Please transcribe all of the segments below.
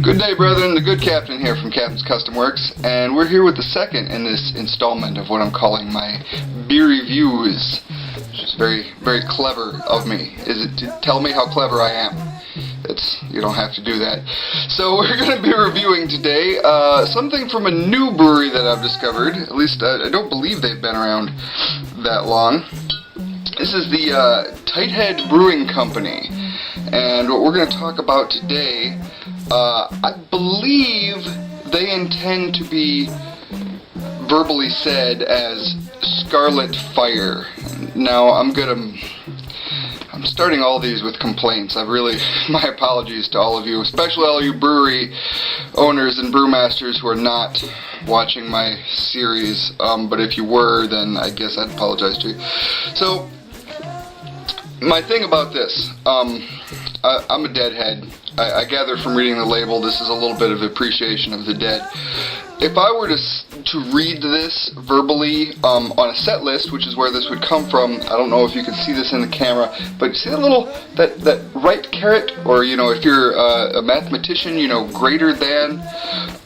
Good day, brethren. The good captain here from Captain's Custom Works, and we're here with the second in this installment of what I'm calling my Beery Views, which is very, very clever of me. Is it to tell me how clever I am? You don't have to do that. So we're going to be reviewing today something from a new brewery that I've discovered. At least I don't believe they've been around that long. This is the Tighthead Brewing Company, and what we're going to talk about today, I believe they intend to be verbally said as Scarlet Fire. Now I'm starting all these with complaints. My apologies to all of you, especially all you brewery owners and brewmasters who are not watching my series, but if you were, then I guess I'd apologize to you. So, my thing about this, I'm a deadhead. I gather from reading the label this is a little bit of appreciation of the dead. If I were to read this verbally on a set list, which is where this would come from, I don't know if you can see this in the camera, but see that right caret, or if you're a mathematician, greater than,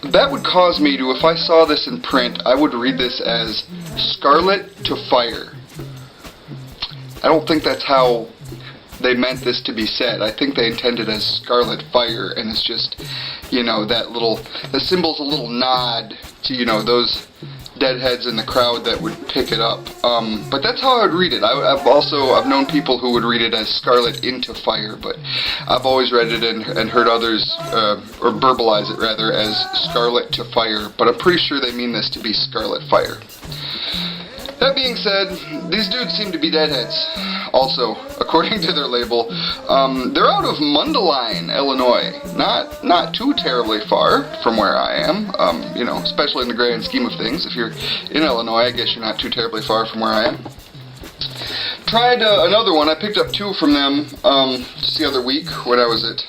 that would cause me to, if I saw this in print, I would read this as Scarlet to Fire. I don't think that's how they meant this to be said. I think they intended as Scarlet Fire, and it's just, the symbol's a little nod to, those deadheads in the crowd that would pick it up. But that's how I would read it. I've known people who would read it as Scarlet into Fire, but I've always read it and heard others, or verbalize it rather, as Scarlet to Fire, but I'm pretty sure they mean this to be Scarlet Fire. That being said, these dudes seem to be deadheads. Also, according to their label, they're out of Mundelein, Illinois. Not too terribly far from where I am. Especially in the grand scheme of things. If you're in Illinois, I guess you're not too terribly far from where I am. Tried another one. I picked up two from them just the other week when I was at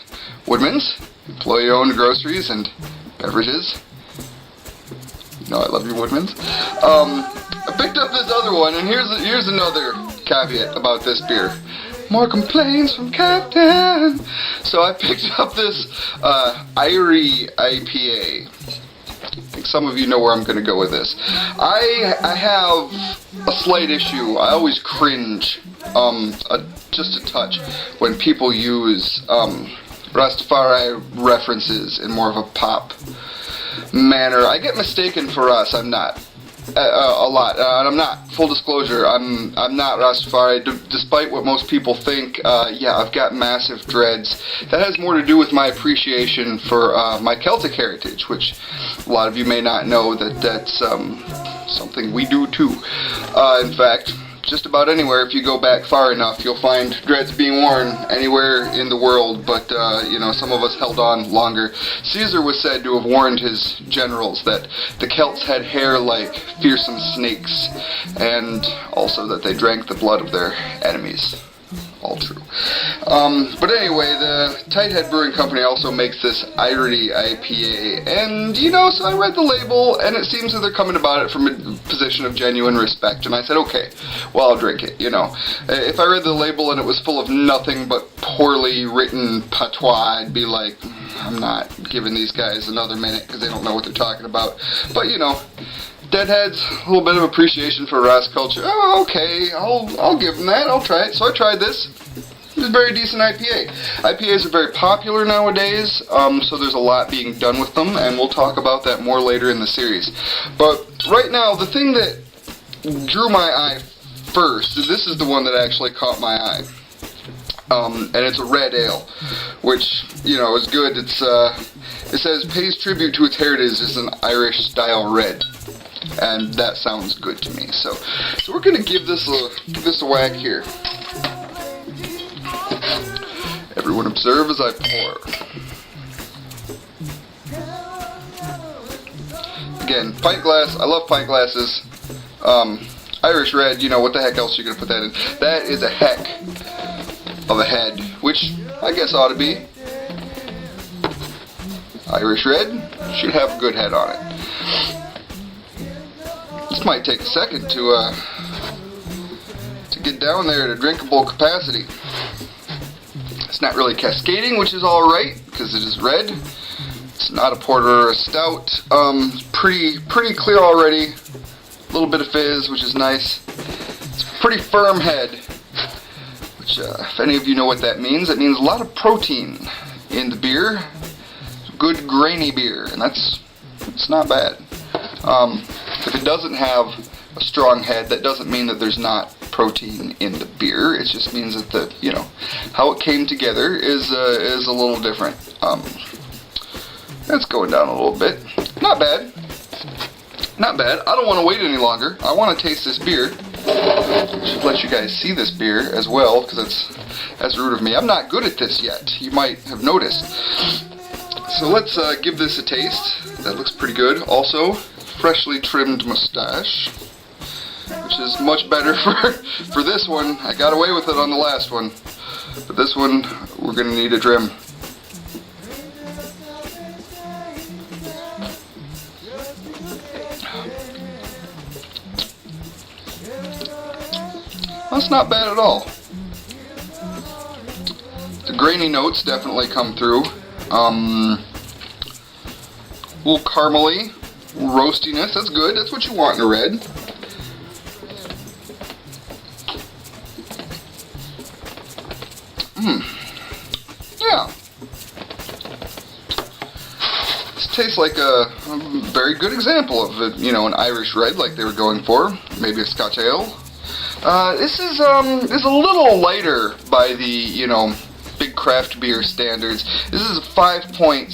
Woodman's, employee-owned groceries and beverages. I love you, Woodman's. I picked up this other one, and here's another caveat about this beer. More complaints from Captain. So I picked up this Beery IPA. I think some of you know where I'm going to go with this. I have a slight issue. I always cringe, just a touch, when people use Rastafari references in more of a pop manner. I get mistaken for us. I'm not. A lot, and I'm not. Full disclosure, I'm not Rastafari, despite what most people think. I've got massive dreads. That has more to do with my appreciation for my Celtic heritage, which a lot of you may not know that's something we do too. In fact, just about anywhere, if you go back far enough, you'll find dreads being worn anywhere in the world, but, some of us held on longer. Caesar was said to have warned his generals that the Celts had hair like fearsome snakes, and also that they drank the blood of their enemies. All true. But anyway, the Tighthead Brewing Company also makes this Beery IPA, and so I read the label, and it seems that they're coming about it from a position of genuine respect, and I said, okay, well, I'll drink it, If I read the label and it was full of nothing but poorly written patois, I'd be like, I'm not giving these guys another minute, because they don't know what they're talking about. But, deadheads, a little bit of appreciation for Rast culture. Oh, okay, I'll give them that. I'll try it. So I tried this. It's a very decent IPA. IPAs are very popular nowadays, so there's a lot being done with them, and we'll talk about that more later in the series. But right now, the thing that drew my eye first, this is the one that actually caught my eye. And it's a red ale, which, is good. It says, pays tribute to its heritage as an Irish-style red. And that sounds good to me. So we're gonna give this a whack here. Everyone observe as I pour. Again, pint glass. I love pint glasses. Irish red. What the heck else are you gonna put that in? That is a heck of a head, which I guess ought to be. Irish red should have a good head on it. This might take a second to get down there to drinkable capacity. It's not really cascading, which is alright, because it is red. It's not a porter or a stout. Pretty clear already. A little bit of fizz, which is nice. It's a pretty firm head, which, if any of you know what that means a lot of protein in the beer. Good grainy beer, and it's not bad. If it doesn't have a strong head, that doesn't mean that there's not protein in the beer. It just means that how it came together is a little different. It's going down a little bit. Not bad. Not bad. I don't want to wait any longer. I want to taste this beer. I should let you guys see this beer as well, because that's rude of me. I'm not good at this yet. You might have noticed. So let's give this a taste. That looks pretty good. Also, freshly trimmed mustache, which is much better for this one. I got away with it on the last one, but this one we're going to need a trim. That's not bad at all. The grainy notes definitely come through. A little caramely, roastiness. That's good. That's what you want in a red. Yeah. This tastes like a very good example of an Irish red, like they were going for. Maybe a Scotch ale. This is a little lighter by the big craft beer standards. This is a 5.6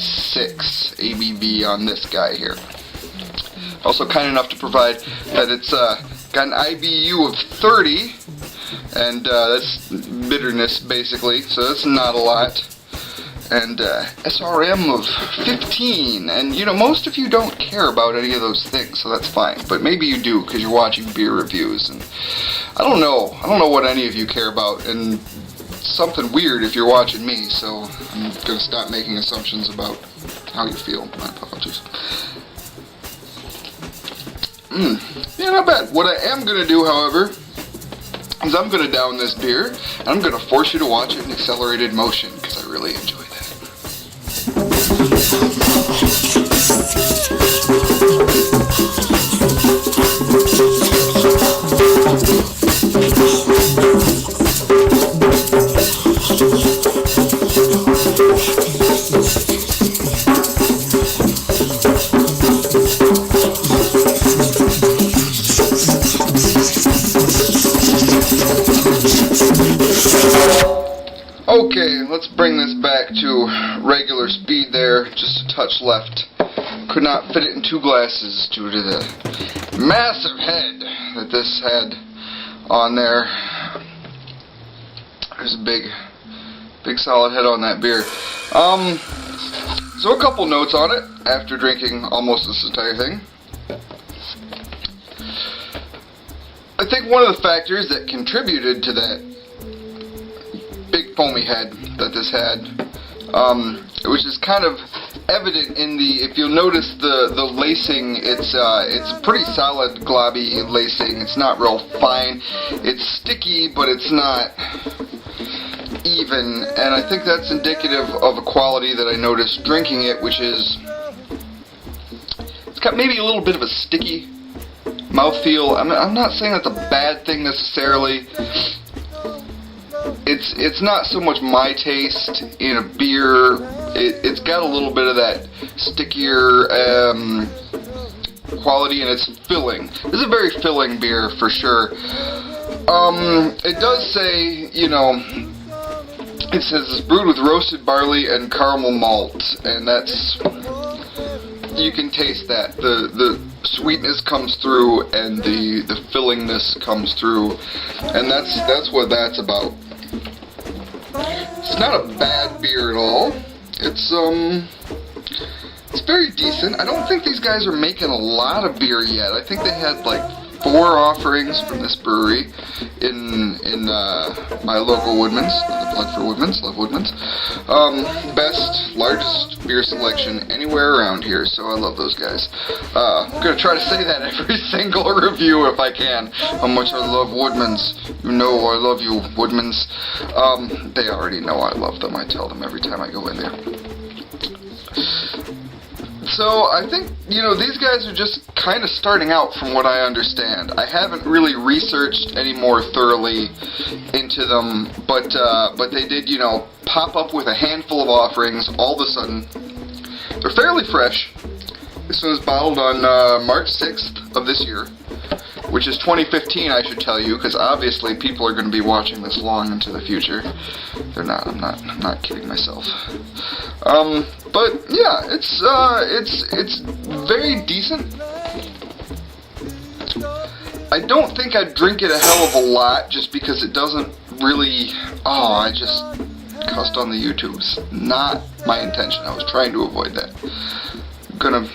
ABV on this guy here. Also kind enough to provide that it's got an IBU of 30, and that's bitterness basically, so that's not a lot. And SRM of 15, and most of you don't care about any of those things, so that's fine. But maybe you do, because you're watching beer reviews, and I don't know what any of you care about, and something weird if you're watching me, so I'm going to stop making assumptions about how you feel. My apologies. Yeah, not bad. What I am going to do, however, is I'm going to down this beer, and I'm going to force you to watch it in accelerated motion, because I really enjoy that. Okay, let's bring this back to regular speed there, just a touch left. Could not fit it in 2 glasses due to the massive head that this had on there. There's a big solid head on that beer. So a couple notes on it after drinking almost this entire thing. I think one of the factors that contributed to that big foamy head that this had, which is kind of evident in if you'll notice the lacing, it's a pretty solid globby lacing. It's not real fine. It's sticky, but it's not even, and I think that's indicative of a quality that I noticed drinking it, which is it's got maybe a little bit of a sticky mouthfeel. I'm not saying that's a bad thing necessarily. It's not so much my taste in a beer. It's got a little bit of that stickier quality, and it's filling. This is a very filling beer for sure. It does say, it says it's brewed with roasted barley and caramel malt, and that's, you can taste that. The sweetness comes through, and the fillingness comes through, and that's what that's about. It's not a bad beer at all. It's very decent. I don't think these guys are making a lot of beer yet. I think they had like 4 offerings from this brewery in in my local Woodman's. Another plug for Woodman's. Love Woodman's. Best, largest beer selection anywhere around here, so I love those guys. I'm going to try to say that every single review if I can, how much I love Woodman's. You know I love you, Woodman's. They already know I love them. I tell them every time I go in there. So I think, you know, these guys are just kind of starting out from what I understand. I haven't really researched any more thoroughly into them, but they did, you know, pop up with a handful of offerings all of a sudden. They're fairly fresh. This one was bottled on March 6th of this year, which is 2015, I should tell you, because obviously people are going to be watching this long into the future. They're not. I'm not kidding myself. But yeah, it's very decent. I don't think I'd drink it a hell of a lot, just because it doesn't really. Oh, I just cussed on the YouTubes. Not my intention. I was trying to avoid that. Gonna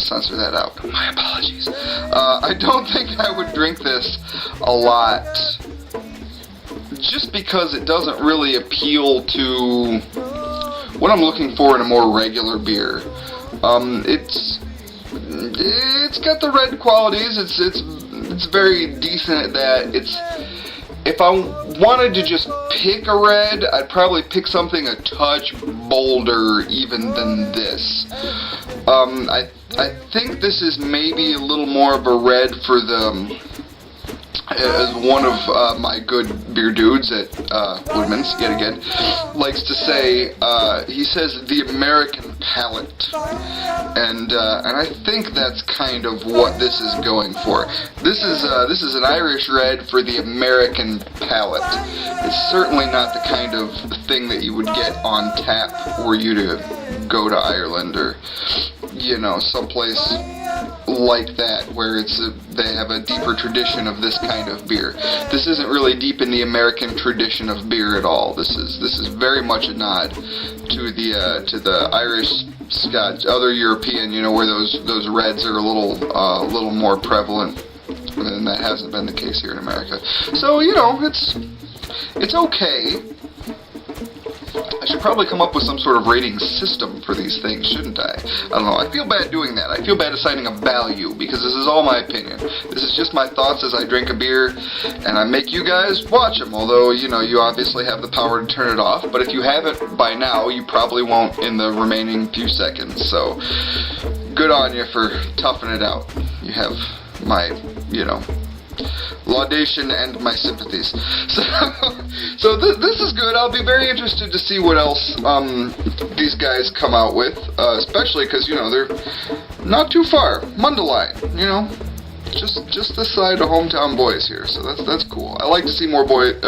censor that out. My apologies. I don't think I would drink this a lot, just because it doesn't really appeal to what I'm looking for in a more regular beer. It's got the red qualities. It's very decent at that. If I wanted to just pick a red, I'd probably pick something a touch bolder even than this. I think this is maybe a little more of a red for the, as one of my good beer dudes at Woodman's, yet again, likes to say, he says the American palate, and I think that's kind of what this is going for. This is an Irish red for the American palate. It's certainly not the kind of thing that you would get on tap were you to go to Ireland or, you know, someplace like that, where they have a deeper tradition of this kind of beer. This isn't really deep in the American tradition of beer at all. This is very much a nod to the Irish, Scotch, other European, you know, where those reds are a little more prevalent, and that hasn't been the case here in America. So, you know, it's okay. I should probably come up with some sort of rating system for these things, shouldn't I? I don't know. I feel bad doing that. I feel bad assigning a value, because this is all my opinion. This is just my thoughts as I drink a beer, and I make you guys watch them, although, you know, you obviously have the power to turn it off. But if you haven't by now, you probably won't in the remaining few seconds. So, good on you for toughing it out. You have my, you know, laudation and my sympathies. So this is good. I'll be very interested to see what else these guys come out with, especially because, you know, they're not too far. Mundelein, you know, just this side of hometown boys here. So that's cool. I like to see more boys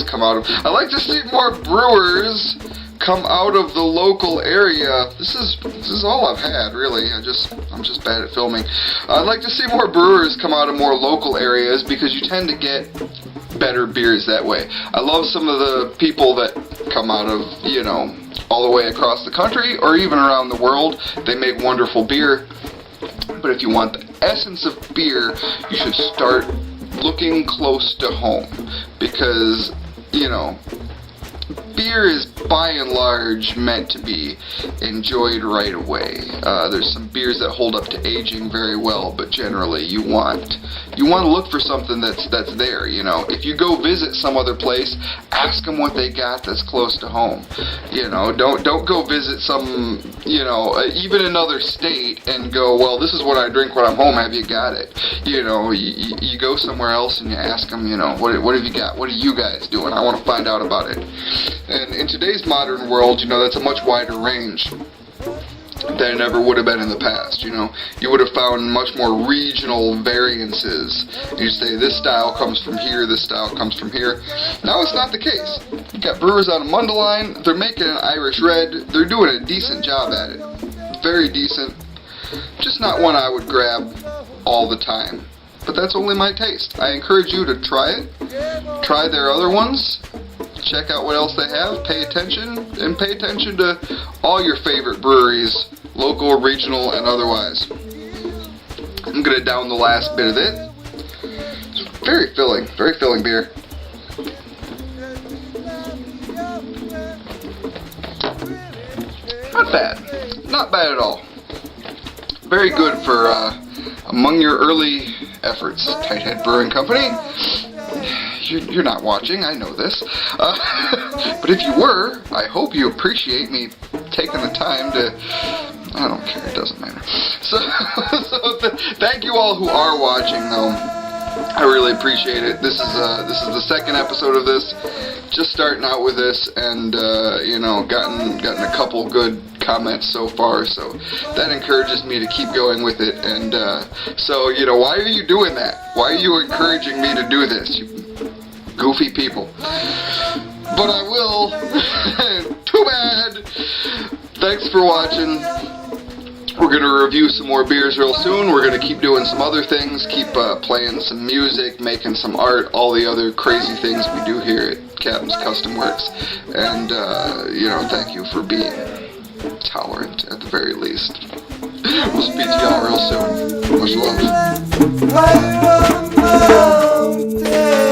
come out of. I like to see more brewers come out of the local area. This is all I've had, really. I'm just bad at filming. I'd like to see more brewers come out of more local areas, because you tend to get better beers that way. I love some of the people that come out of, you know, all the way across the country or even around the world. They make wonderful beer. But if you want the essence of beer, you should start looking close to home, because, you know, beer is by and large meant to be enjoyed right away. There's some beers that hold up to aging very well, but generally you want to look for something that's there. You know, if you go visit some other place, ask them what they got that's close to home. You know, don't go visit some, you know, even another state and go, well, this is what I drink when I'm home. Have you got it? You know, you go somewhere else and you ask them, you know, what have you got? What are you guys doing? I want to find out about it. And in today's modern world, you know, that's a much wider range than it ever would have been in the past. You know, you would have found much more regional variances. You say this style comes from here, this style comes from here. Now it's not the case. You got brewers out of Mundelein. They're making an Irish red. They're doing a decent job at it. Very decent. Just not one I would grab all the time. But that's only my taste. I encourage you to try it. Try their other ones. Check out what else they have, pay attention, and pay attention to all your favorite breweries, local, regional, and otherwise. I'm going to down the last bit of it. very filling beer. Not bad at all. Very good for among your early efforts, Tighthead Brewing Company. You're not watching, I know this. But if you were, I hope you appreciate me taking the time to... I don't care, it doesn't matter. So thank you all who are watching, though. I really appreciate it. This is the second episode of this. Just starting out with this, and you know, gotten a couple good comments so far, so that encourages me to keep going with it. And so, you know, why are you doing that? Why are you encouraging me to do this, you goofy people? But I will. Too bad. Thanks for watching. We're going to review some more beers real soon. We're going to keep doing some other things, keep playing some music, making some art, all the other crazy things we do here at Captain's Custom Works. And, you know, thank you for being tolerant at the very least. We'll speak to y'all real soon. Much love.